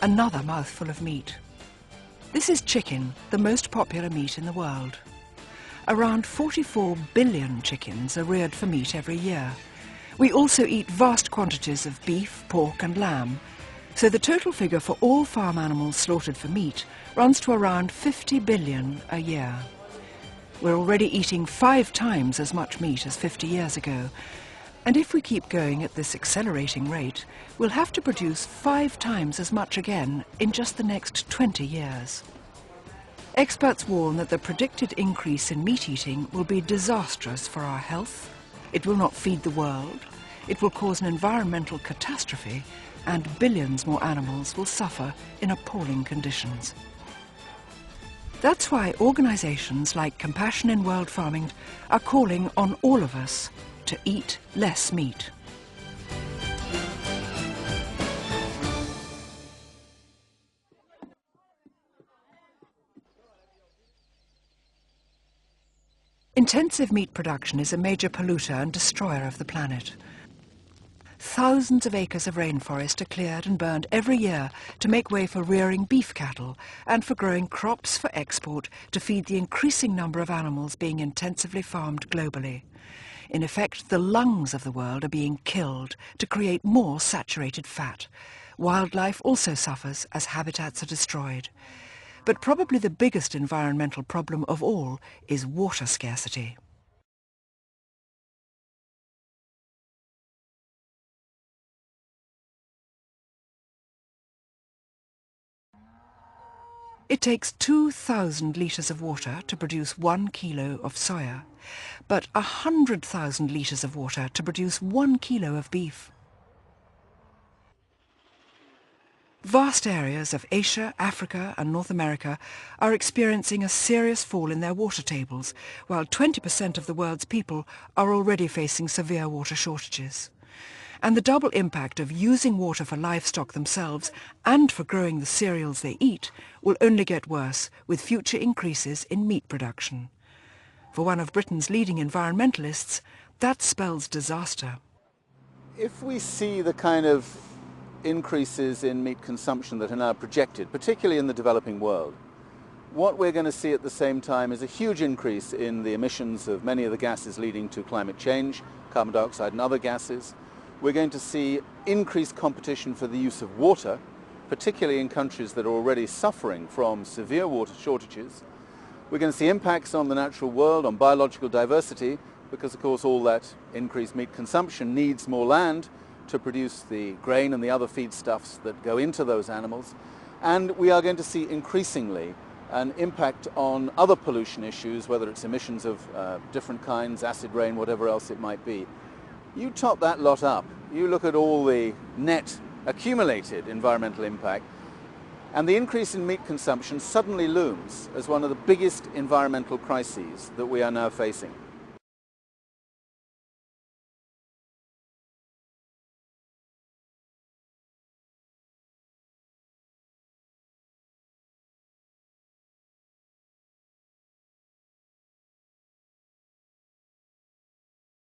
another mouthful of meat. This is chicken, the most popular meat in the world. Around 44 billion chickens are reared for meat every year. We also eat vast quantities of beef, pork and lamb, so the total figure for all farm animals slaughtered for meat runs to around 50 billion a year. We're already eating 5 times as much meat as 50 years ago, and if we keep going at this accelerating rate, we'll have to produce 5 times as much again in just the next 20 years. Experts warn that the predicted increase in meat eating will be disastrous for our health. It will not feed the world, it will cause an environmental catastrophe, and billions more animals will suffer in appalling conditions. That's why organisations like Compassion in World Farming are calling on all of us to eat less meat. Intensive meat production is a major polluter and destroyer of the planet. Thousands of acres of rainforest are cleared and burned every year to make way for rearing beef cattle and for growing crops for export to feed the increasing number of animals being intensively farmed globally. In effect, the lungs of the world are being killed to create more saturated fat. Wildlife also suffers as habitats are destroyed. But probably the biggest environmental problem of all is water scarcity. It takes 2,000 litres of water to produce 1 kilo of soya, but 100,000 litres of water to produce 1 kilo of beef. Vast areas of Asia, Africa and North America are experiencing a serious fall in their water tables, while 20% of the world's people are already facing severe water shortages. And the double impact of using water for livestock themselves and for growing the cereals they eat will only get worse with future increases in meat production. For one of Britain's leading environmentalists, that spells disaster. If we see the kind of increases in meat consumption that are now projected, particularly in the developing world, what we're going to see at the same time is a huge increase in the emissions of many of the gases leading to climate change, carbon dioxide and other gases. We're going to see increased competition for the use of water, particularly in countries that are already suffering from severe water shortages. We're going to see impacts on the natural world, on biological diversity, because of course all that increased meat consumption needs more land to produce the grain and the other feedstuffs that go into those animals. And we are going to see increasingly an impact on other pollution issues, whether it's emissions of different kinds, acid rain, whatever else it might be. You top that lot up, you look at all the net accumulated environmental impact, and the increase in meat consumption suddenly looms as one of the biggest environmental crises that we are now facing.